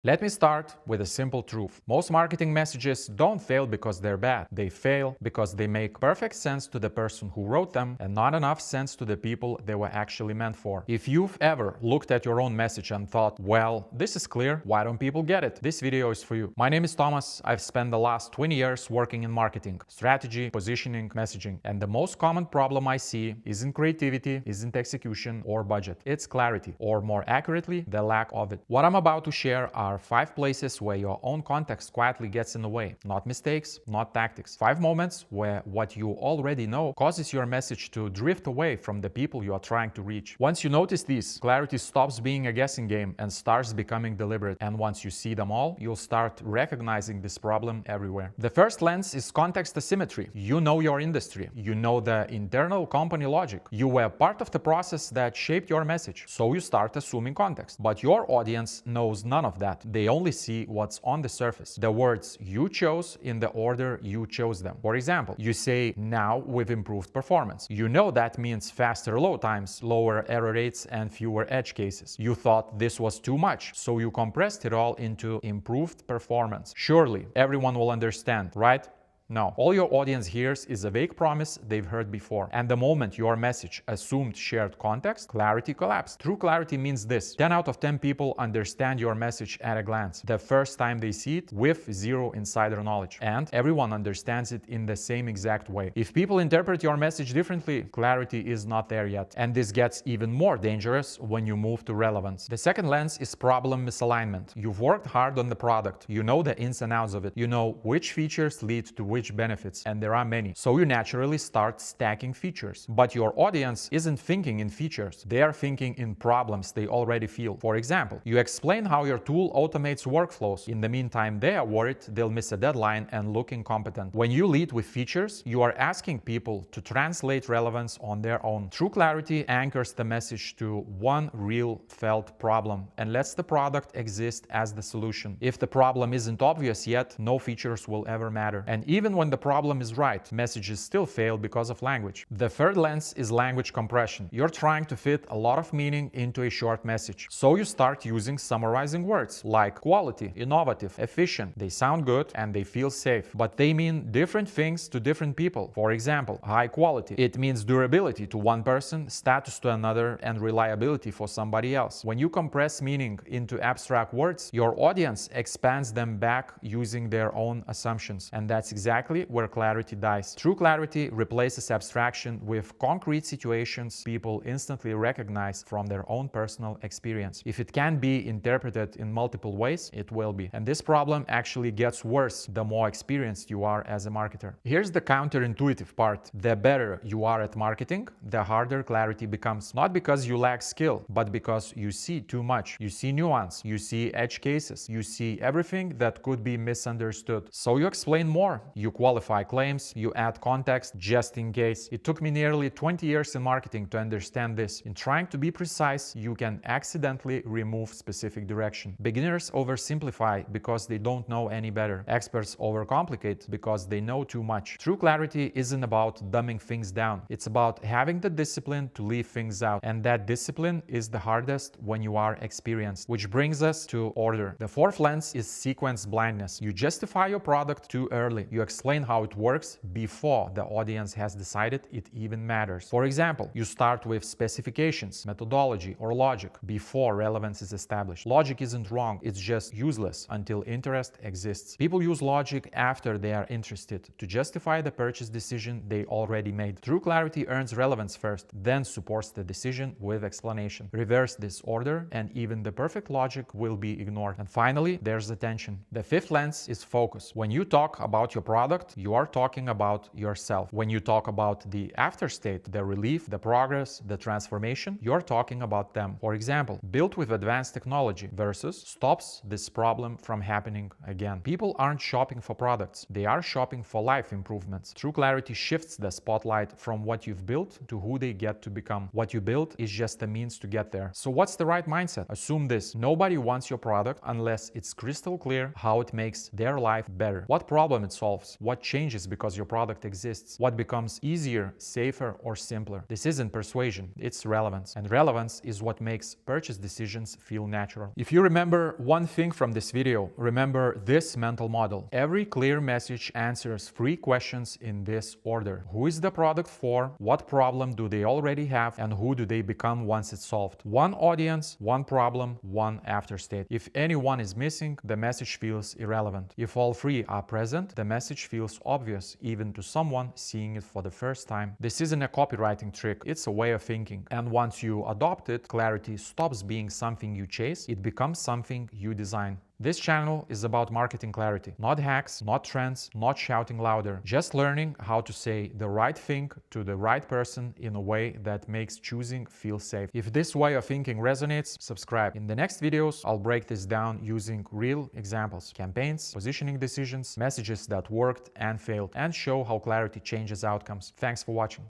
Let me start with a simple truth. Most marketing messages don't fail because they're bad. They fail because they make perfect sense to the person who wrote them and not enough sense to the people they were actually meant for. If you've ever looked at your own message and thought, well, this is clear, why don't people get it? This video is for you. My name is Thomas. I've spent the last 20 years working in marketing, strategy, positioning, messaging. And the most common problem I see isn't creativity, isn't execution or budget. It's clarity, or more accurately, the lack of it. What I'm about to share are 5 places where your own context quietly gets in the way. Not mistakes, not tactics. 5 moments where what you already know causes your message to drift away from the people you are trying to reach. Once you notice these, clarity stops being a guessing game and starts becoming deliberate. And once you see them all, you'll start recognizing this problem everywhere. The first lens is context asymmetry. You know your industry. You know the internal company logic. You were part of the process that shaped your message. So you start assuming context. But your audience knows none of that. They only see what's on the surface. The words you chose in the order you chose them. For example, you say, now with improved performance. You know that means faster load times, lower error rates, and fewer edge cases. You thought this was too much, so you compressed it all into improved performance. Surely, everyone will understand, right? No, all your audience hears is a vague promise they've heard before. And the moment your message assumed shared context, clarity collapsed. True clarity means this: 10 out of 10 people understand your message at a glance, the first time they see it, with zero insider knowledge. And everyone understands it in the same exact way. If people interpret your message differently, clarity is not there yet. And this gets even more dangerous when you move to relevance. The second lens is problem misalignment. You've worked hard on the product. You know the ins and outs of it. You know which features lead to which benefits, and there are many. So you naturally start stacking features. But your audience isn't thinking in features. They are thinking in problems they already feel. For example, you explain how your tool automates workflows. In the meantime, they are worried they'll miss a deadline and look incompetent. When you lead with features, you are asking people to translate relevance on their own. True clarity anchors the message to one real felt problem and lets the product exist as the solution. If the problem isn't obvious yet, no features will ever matter. And even when the problem is right, messages still fail because of language. The third lens is language compression. You're trying to fit a lot of meaning into a short message. So you start using summarizing words like quality, innovative, efficient. They sound good and they feel safe, but they mean different things to different people. For example, high quality. It means durability to one person, status to another, and reliability for somebody else. When you compress meaning into abstract words, your audience expands them back using their own assumptions. And that's exactly where clarity dies. True clarity replaces abstraction with concrete situations people instantly recognize from their own personal experience. If it can be interpreted in multiple ways, it will be. And this problem actually gets worse the more experienced you are as a marketer. Here's the counterintuitive part. The better you are at marketing, the harder clarity becomes. Not because you lack skill, but because you see too much. You see nuance, you see edge cases, you see everything that could be misunderstood. So you explain more. You qualify claims, you add context just in case. It took me nearly 20 years in marketing to understand this. In trying to be precise, you can accidentally remove specific direction. Beginners oversimplify because they don't know any better. Experts overcomplicate because they know too much. True clarity isn't about dumbing things down. It's about having the discipline to leave things out. And that discipline is the hardest when you are experienced. Which brings us to order. The fourth lens is sequence blindness. You justify your product too early. You explain how it works before the audience has decided it even matters. For example, you start with specifications, methodology, or logic before relevance is established. Logic isn't wrong, it's just useless until interest exists. People use logic after they are interested to justify the purchase decision they already made. True clarity earns relevance first, then supports the decision with explanation. Reverse this order, and even the perfect logic will be ignored. And finally, there's attention. The fifth lens is focus. When you talk about your product, you are talking about yourself. When you talk about the after state, the relief, the progress, the transformation, you're talking about them. For example, built with advanced technology versus stops this problem from happening again. People aren't shopping for products. They are shopping for life improvements. True clarity shifts the spotlight from what you've built to who they get to become. What you built is just a means to get there. So what's the right mindset? Assume this: nobody wants your product unless it's crystal clear how it makes their life better, what problem it solves, evolves? What changes because your product exists? What becomes easier, safer, or simpler? This isn't persuasion, it's relevance. And relevance is what makes purchase decisions feel natural. If you remember one thing from this video, remember this mental model. Every clear message answers 3 questions in this order. Who is the product for? What problem do they already have? And who do they become once it's solved? One audience, one problem, one afterstate. If any one is missing, the message feels irrelevant. If all 3 are present, the message feels obvious, even to someone seeing it for the first time. This isn't a copywriting trick, it's a way of thinking. And once you adopt it, clarity stops being something you chase, it becomes something you design. This channel is about marketing clarity, not hacks, not trends, not shouting louder, just learning how to say the right thing to the right person in a way that makes choosing feel safe. If this way of thinking resonates, subscribe. In the next videos, I'll break this down using real examples, campaigns, positioning decisions, messages that worked and failed, and show how clarity changes outcomes. Thanks for watching.